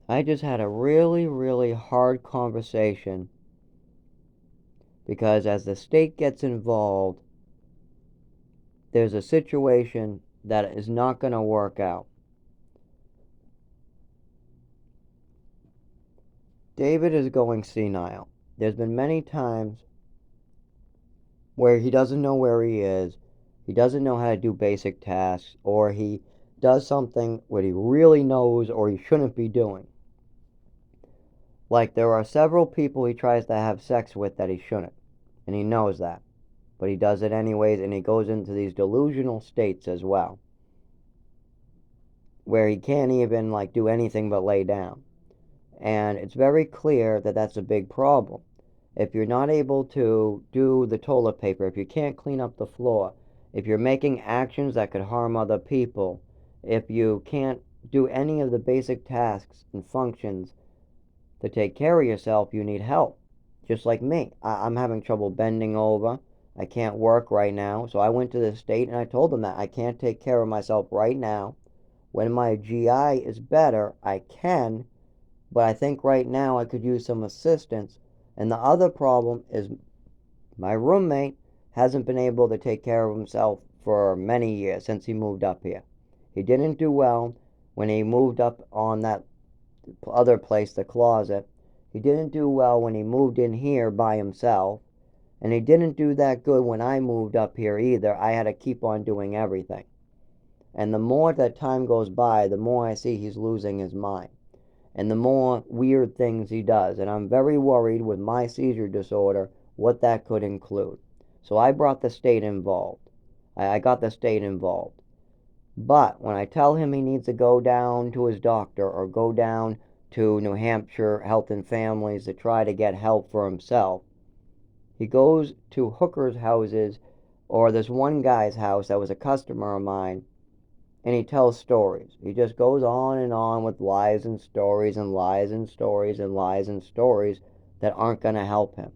I just had a really, really hard conversation because as the state gets involved, there's a situation that is not going to work out. David is going senile. There's been many times where he doesn't know where he is, he doesn't know how to do basic tasks, or he does something what he really knows or he shouldn't be doing. Like there are several people he tries to have sex with that he shouldn't, and he knows that. But he does it anyways, and he goes into these delusional states as well, where he can't even like do anything but lay down. And it's very clear that that's a big problem. If you're not able to do the toilet paper, if you can't clean up the floor, if you're making actions that could harm other people, if you can't do any of the basic tasks and functions to take care of yourself, you need help. Just like me. I'm having trouble bending over. I can't work right now. So I went to the state and I told them that I can't take care of myself right now. When my GI is better, I can, but I think right now I could use some assistance. And the other problem is my roommate hasn't been able to take care of himself for many years since he moved up here. He didn't do well when he moved up on that other place, the closet. He didn't do well when he moved in here by himself. And he didn't do that good when I moved up here either. I had to keep on doing everything. And the more that time goes by, the more I see he's losing his mind. And the more weird things he does. And I'm very worried with my seizure disorder what that could include. So I brought the state involved. I got the state involved. But when I tell him he needs to go down to his doctor or go down to New Hampshire Health and Families to try to get help for himself, he goes to hookers' houses, or this one guy's house that was a customer of mine, and he tells stories. He just goes on and on with lies and stories and lies and stories and lies and stories that aren't going to help him.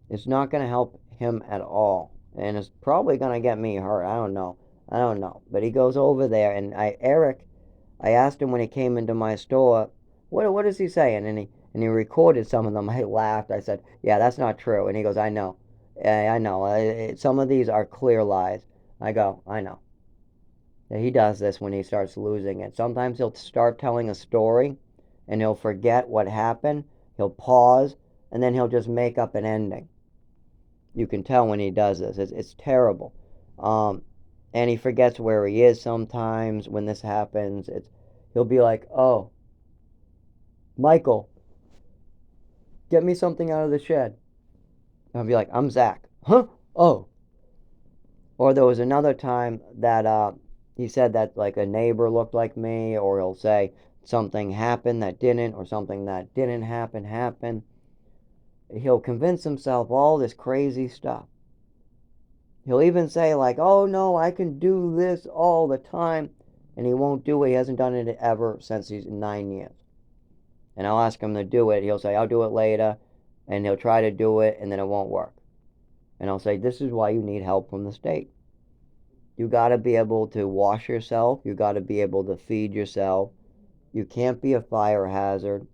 It's not going to help him at all. And it's probably going to get me hurt. I don't know. I don't know. But he goes over there, and Eric, I asked him when he came into my store, what is he saying? And he recorded some of them. I laughed. I said, yeah, that's not true. And he goes, I know. I know. Some of these are clear lies. I go, I know. He does this when he starts losing it. Sometimes he'll start telling a story and he'll forget what happened. He'll pause and then he'll just make up an ending. You can tell when he does this. It's terrible. Um, and he forgets where he is sometimes when this happens. He'll be like, "Oh, Michael, get me something out of the shed." And I'll be like, "I'm Zach." Huh? Oh. Or there was another time that he said that like a neighbor looked like me, or he'll say something happened that didn't, or something that didn't happen. He'll convince himself all this crazy stuff. He'll even say like, "Oh no, I can do this all the time," and he won't do it. He hasn't done it ever since he's 9 years. And I'll ask him to do it. He'll say, "I'll do it later," and he'll try to do it, and then it won't work. And I'll say, "This is why you need help from the state. You got to be able to wash yourself. You got to be able to feed yourself. You can't be a fire hazard.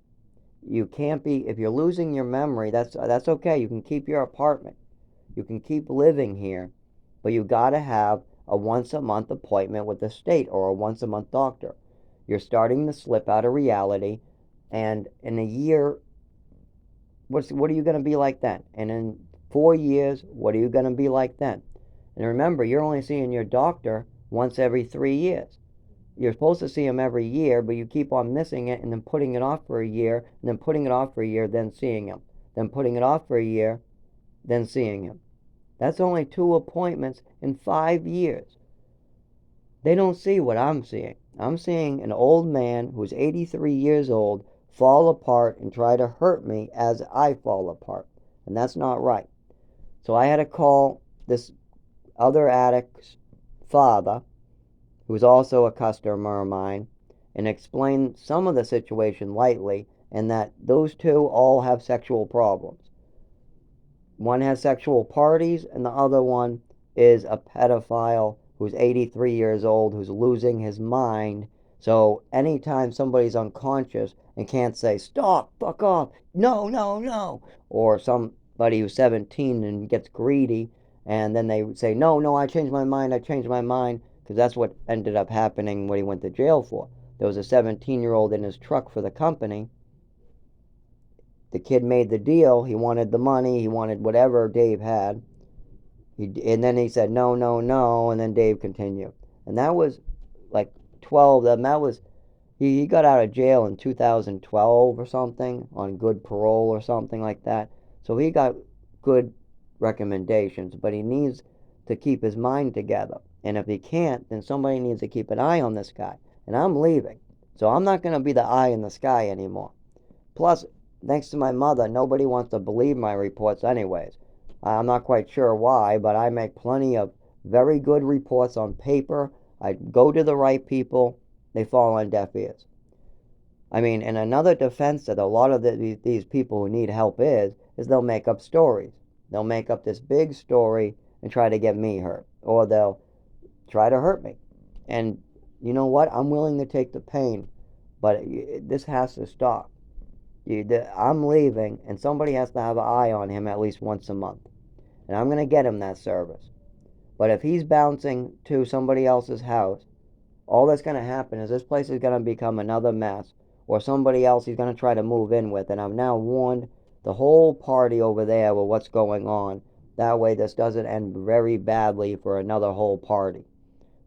You can't be, if you're losing your memory, that's okay. You can keep your apartment. You can keep living here, but you got to have a once a month appointment with the state or a once a month doctor. You're starting to slip out of reality, and in a year, what are you going to be like then? And in 4 years, what are you going to be like then? And remember, you're only seeing your doctor once every 3 years. You're supposed to see him every year, but you keep on missing it and then putting it off for a year, and then putting it off for a year, then seeing him. Then putting it off for a year, then seeing him. That's only 2 appointments in 5 years. They don't see what I'm seeing. I'm seeing an old man who's 83 years old fall apart and try to hurt me as I fall apart. And that's not right. So I had to call this other addict's father, who's also a customer of mine, and explain some of the situation lightly, and that those two all have sexual problems. One has sexual parties, and the other one is a pedophile who's 83 years old, who's losing his mind So anytime somebody's unconscious and can't say, stop, fuck off, no, no, no, or somebody who's 17 and gets greedy and then they say, no, no, I changed my mind, I changed my mind, because that's what ended up happening when he went to jail for. There was a 17-year-old in his truck for the company. The kid made the deal. He wanted the money. He wanted whatever Dave had. And then he said, no, no, no. And then Dave continued. And that was like 12. That was, he got out of jail in 2012 or something on good parole or something like that. So he got good recommendations, but he needs to keep his mind together. And if he can't, then somebody needs to keep an eye on this guy. And I'm leaving. So I'm not going to be the eye in the sky anymore. Plus, thanks to my mother, nobody wants to believe my reports anyways. I'm not quite sure why, but I make plenty of very good reports on paper. I go to the right people. They fall on deaf ears. I mean, and another defense that a lot of these people who need help is they'll make up stories. They'll make up this big story and try to get me hurt, or they'll try to hurt me. And you know what? I'm willing to take the pain, but this has to stop. I'm leaving, and somebody has to have an eye on him at least once a month. And I'm going to get him that service. But if he's bouncing to somebody else's house, all that's going to happen is this place is going to become another mess, or somebody else he's going to try to move in with. And I've now warned the whole party over there with what's going on. That way, this doesn't end very badly for another whole party.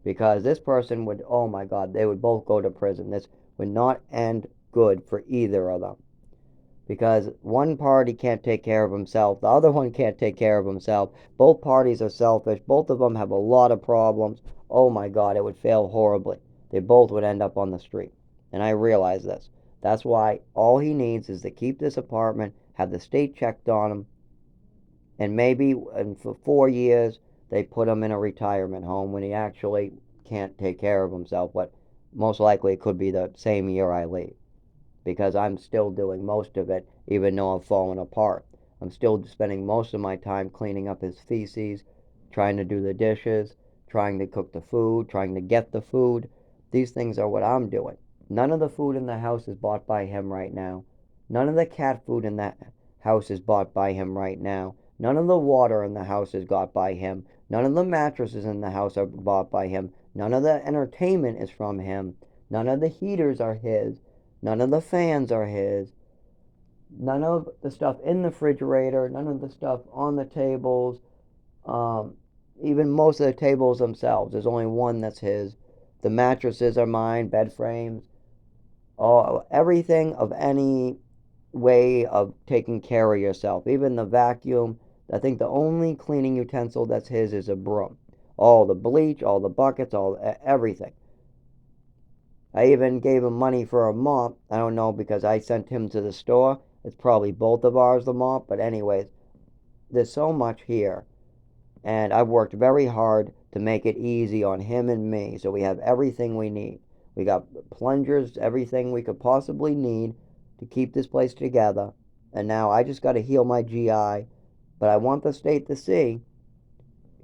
Because this person would, oh my God, they would both go to prison. This would not end good for either of them, because one party can't take care of himself, the other one can't take care of himself. Both parties are selfish. Both of them have a lot of problems. Oh my God, it would fail horribly. They both would end up on the street. And I realize this. That's why all he needs is to keep this apartment, have the state checked on him, and maybe for 4 years they put him in a retirement home when he actually can't take care of himself. But most likely it could be the same year I leave, because I'm still doing most of it, even though I've fallen apart. I'm still spending most of my time cleaning up his feces, trying to do the dishes, trying to cook the food, trying to get the food. These things are what I'm doing. None of the food in the house is bought by him right now. None of the cat food in that house is bought by him right now. None of the water in the house is got by him. None of the mattresses in the house are bought by him. None of the entertainment is from him. None of the heaters are his. None of the fans are his. None of the stuff in the refrigerator, none of the stuff on the tables, um, even most of the tables themselves. There's only one that's his. The mattresses are mine, bed frames, everything of any way of taking care of yourself. Even the vacuum. I think the only cleaning utensil that's his is a broom. All the bleach, all the buckets, everything. I even gave him money for a mop. I don't know, because I sent him to the store. It's probably both of ours, the mop. But anyways, there's so much here. And I've worked very hard to make it easy on him and me. So we have everything we need. We got plungers, everything we could possibly need to keep this place together. And now I just got to heal my GI. But I want the state to see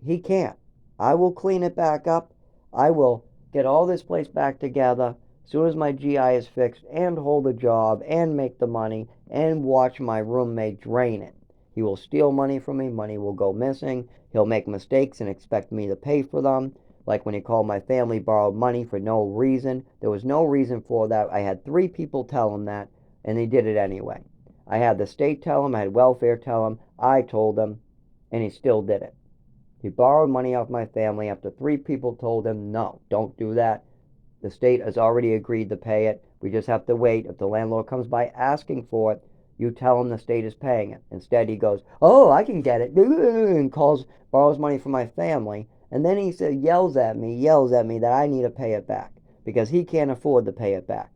he can't. I will clean it back up. I will get all this place back together as soon as my GI is fixed, and hold a job and make the money and watch my roommate drain it. He will steal money from me. Money will go missing. He'll make mistakes and expect me to pay for them. Like when he called my family, borrowed money for no reason. There was no reason for that. I had 3 people tell him that, and he did it anyway. I had the state tell him. I had welfare tell him. I told him, and he still did it. He borrowed money off my family after 3 people told him, no, don't do that. The state has already agreed to pay it. We just have to wait. If the landlord comes by asking for it, you tell him the state is paying it. Instead, he goes, oh, I can get it, and borrows money from my family. And then he yells at me that I need to pay it back because he can't afford to pay it back.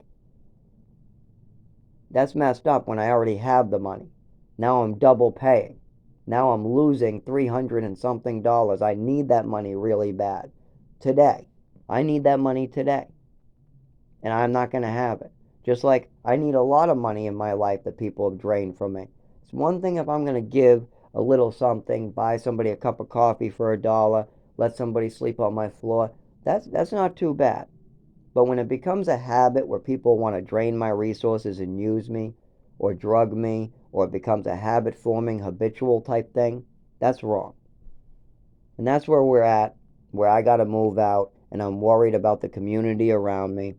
That's messed up when I already have the money. Now I'm double paying. Now I'm losing 300 and something dollars. I need that money really bad. Today. I need that money today. And I'm not going to have it. Just like I need a lot of money in my life that people have drained from me. It's one thing if I'm going to give a little something, buy somebody a cup of coffee for $1, let somebody sleep on my floor. That's not too bad. But when it becomes a habit where people want to drain my resources and use me or drug me, or it becomes a habit forming, habitual type thing, that's wrong. And that's where we're at, where I got to move out, and I'm worried about the community around me.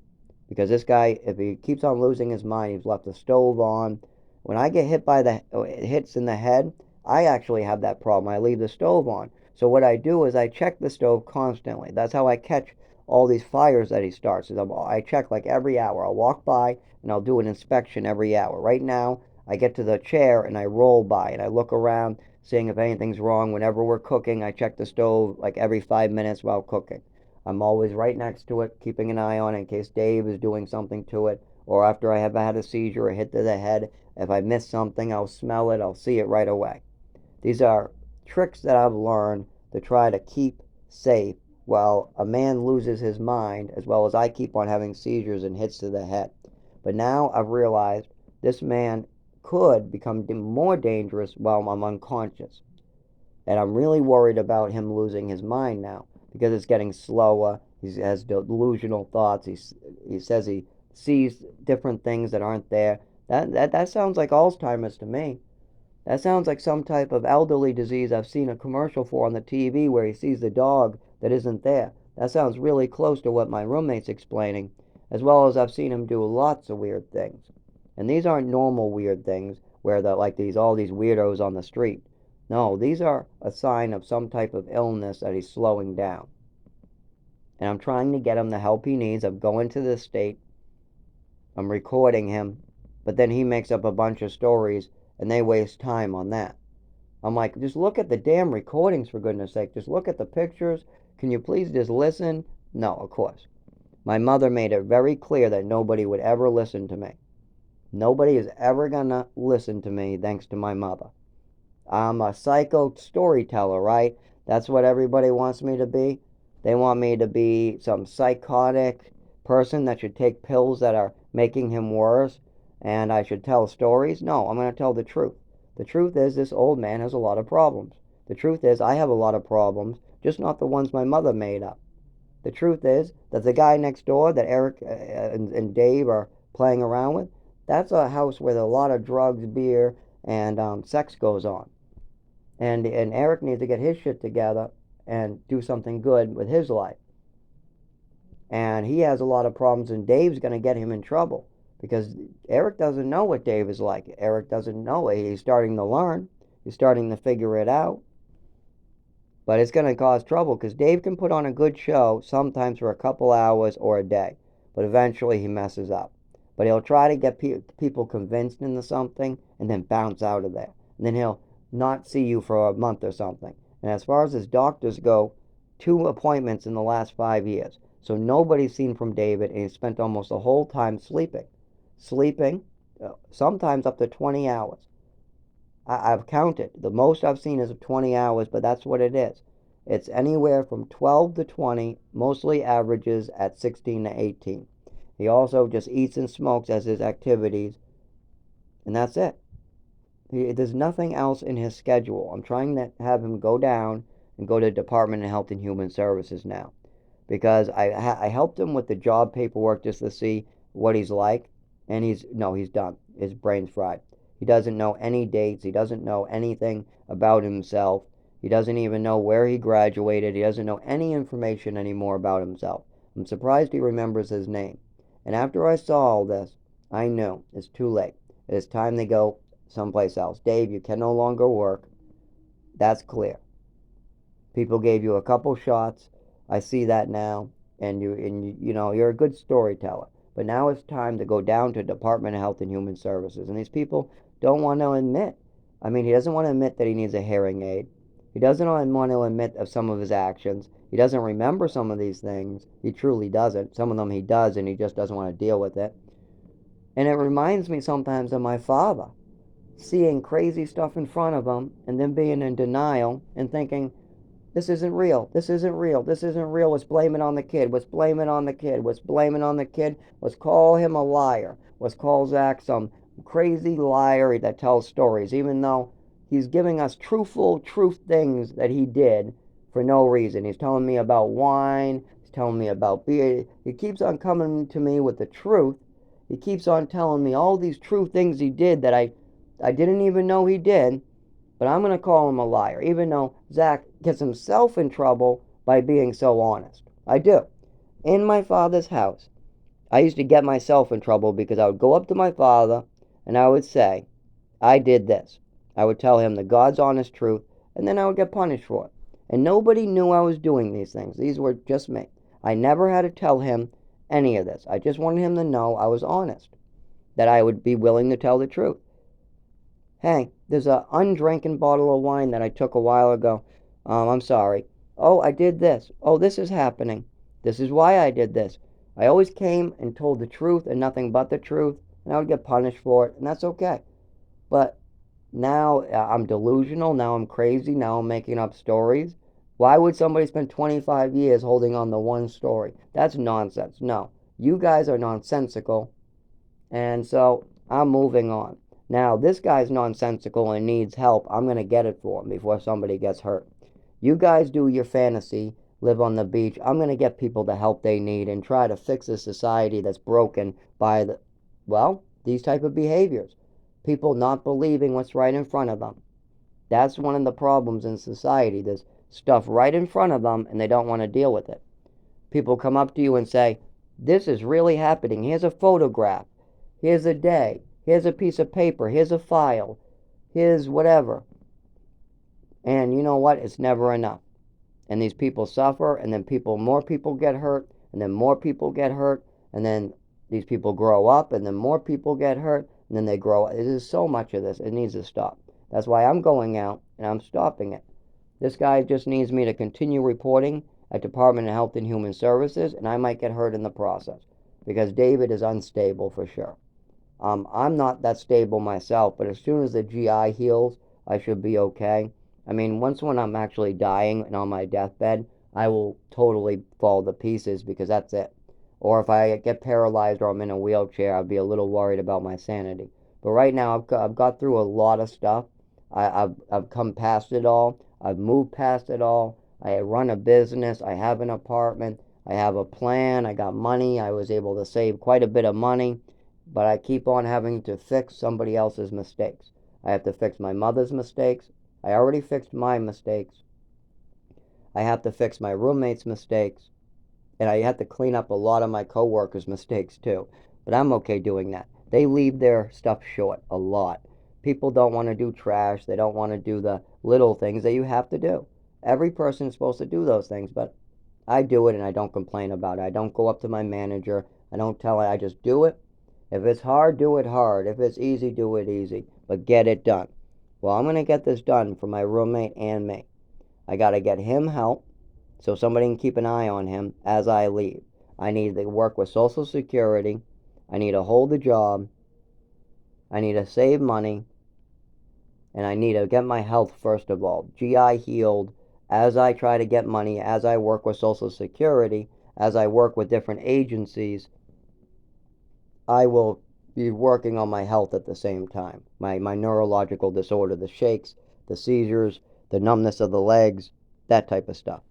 Because this guy, if he keeps on losing his mind, he's left the stove on. When I get hit by the hits in the head, I actually have that problem. I leave the stove on. So what I do is I check the stove constantly. That's how I catch all these fires that he starts. I check like every hour. I'll walk by and I'll do an inspection every hour. Right now, I get to the chair and I roll by and I look around, seeing if anything's wrong. Whenever we're cooking, I check the stove like every 5 minutes while cooking. I'm always right next to it, keeping an eye on it in case Dave is doing something to it, or after I have had a seizure or hit to the head. If I miss something, I'll smell it, I'll see it right away. These are tricks that I've learned to try to keep safe while a man loses his mind, as well as I keep on having seizures and hits to the head. But now I've realized this man could become more dangerous while I'm unconscious. And I'm really worried about him losing his mind now because it's getting slower. He has delusional thoughts. He says he sees different things that aren't there. That sounds like Alzheimer's to me. That sounds like some type of elderly disease I've seen a commercial for on the TV where he sees the dog that isn't there. That sounds really close to what my roommate's explaining, as well as I've seen him do lots of weird things. And these aren't normal weird things where they're like all these weirdos on the street. No, these are a sign of some type of illness that he's slowing down. And I'm trying to get him the help he needs. I'm going to the state. I'm recording him. But then he makes up a bunch of stories and they waste time on that. I'm like, just look at the damn recordings, for goodness sake. Just look at the pictures. Can you please just listen? No, of course. My mother made it very clear that nobody would ever listen to me. Nobody is ever going to listen to me thanks to my mother. I'm a psycho storyteller, right? That's what everybody wants me to be. They want me to be some psychotic person that should take pills that are making him worse, and I should tell stories. No, I'm going to tell the truth. The truth is, this old man has a lot of problems. The truth is, I have a lot of problems, just not the ones my mother made up. The truth is that the guy next door that Eric and Dave are playing around with, that's a house where a lot of drugs, beer, and sex goes on. And Eric needs to get his shit together and do something good with his life. And he has a lot of problems, and Dave's going to get him in trouble because Eric doesn't know what Dave is like. Eric doesn't know it. He's starting to learn. He's starting to figure it out. But it's going to cause trouble because Dave can put on a good show sometimes for a couple hours or a day, but eventually he messes up. But he'll try to get people convinced into something and then bounce out of there. And then he'll not see you for a month or something. And as far as his doctors go, 2 appointments in the last 5 years. So nobody's seen from David, and he spent almost the whole time sleeping. Sleeping, sometimes up to 20 hours. I've counted. The most I've seen is 20 hours, but that's what it is. It's anywhere from 12 to 20, mostly averages at 16 to 18. He also just eats and smokes as his activities, and that's it. There's nothing else in his schedule. I'm trying to have him go down and go to the Department of Health and Human Services now, because I helped him with the job paperwork just to see what he's like, and he's done. His brain's fried. He doesn't know any dates. He doesn't know anything about himself. He doesn't even know where he graduated. He doesn't know any information anymore about himself. I'm surprised he remembers his name. And after I saw all this, I knew it's too late. It's time to go someplace else. Dave, you can no longer work. That's clear. People gave you a couple shots. I see that now, and you're a good storyteller. But now it's time to go down to Department of Health and Human Services. And these people don't want to admit. I mean, he doesn't want to admit that he needs a hearing aid. He doesn't want to admit of some of his actions. He doesn't remember some of these things. He truly doesn't. Some of them he does, and he just doesn't want to deal with it. And it reminds me sometimes of my father, seeing crazy stuff in front of him and then being in denial and thinking, this isn't real. This isn't real. This isn't real. Let's blame it on the kid. Let's blame it on the kid. Let's blame it on the kid. Let's call him a liar. Let's call Zach some crazy liar that tells stories, even though he's giving us truth things that he did for no reason. He's telling me about wine. He's telling me about. He keeps on coming to me with the truth. He keeps on telling me all these true things he did that I didn't even know he did. But I'm going to call him a liar, even though Zach gets himself in trouble by being so honest. I do. In my father's house, I used to get myself in trouble because I would go up to my father and I would say, I did this. I would tell him the God's honest truth, and then I would get punished for it. And nobody knew I was doing these things. These were just me. I never had to tell him any of this. I just wanted him to know I was honest, that I would be willing to tell the truth. Hey, there's a undrinking bottle of wine that I took a while ago. I'm sorry. Oh, I did this. Oh, this is happening. This is why I did this. I always came and told the truth and nothing but the truth, and I would get punished for it, and that's okay. But now I'm delusional. Now I'm crazy. Now I'm making up stories. Why would somebody spend 25 years holding on to one story? That's nonsense. No. You guys are nonsensical, and so I'm moving on. Now, this guy's nonsensical and needs help. I'm going to get it for him before somebody gets hurt. You guys do your fantasy, live on the beach. I'm going to get people the help they need and try to fix a society that's broken by these type of behaviors. People not believing what's right in front of them. That's one of the problems in society. There's stuff right in front of them and they don't want to deal with it. People come up to you and say, this is really happening. Here's a photograph. Here's a day. Here's a piece of paper. Here's a file. Here's whatever. And you know what? It's never enough. And these people suffer, and then more people get hurt, and then more people get hurt, and then these people grow up, and then more people get hurt, and then they grow up. There's so much of this. It needs to stop. That's why I'm going out, and I'm stopping it. This guy just needs me to continue reporting at Department of Health and Human Services, and I might get hurt in the process. Because David is unstable for sure. I'm not that stable myself, but as soon as the GI heals, I should be okay. I mean, once when I'm actually dying and on my deathbed, I will totally fall to pieces because that's it. Or if I get paralyzed or I'm in a wheelchair, I'd be a little worried about my sanity. But right now, I've got through a lot of stuff. I've come past it all. I've moved past it all. I run a business. I have an apartment. I have a plan. I got money. I was able to save quite a bit of money. But I keep on having to fix somebody else's mistakes. I have to fix my mother's mistakes. I already fixed my mistakes. I have to fix my roommate's mistakes. And I have to clean up a lot of my coworkers' mistakes too. But I'm okay doing that. They leave their stuff short a lot. People don't want to do trash. They don't want to do the little things that you have to do. Every person is supposed to do those things, but I do it and I don't complain about it. I don't go up to my manager. I don't tell it. I just do it. If it's hard, do it hard. If it's easy, do it easy. But get it done. Well, I'm going to get this done for my roommate and me. I got to get him help so somebody can keep an eye on him as I leave. I need to work with Social Security. I need to hold a job. I need to save money. And I need to get my health first of all. GI healed as I try to get money, as I work with Social Security, as I work with different agencies. I will be working on my health at the same time. My neurological disorder, the shakes, the seizures, the numbness of the legs, that type of stuff.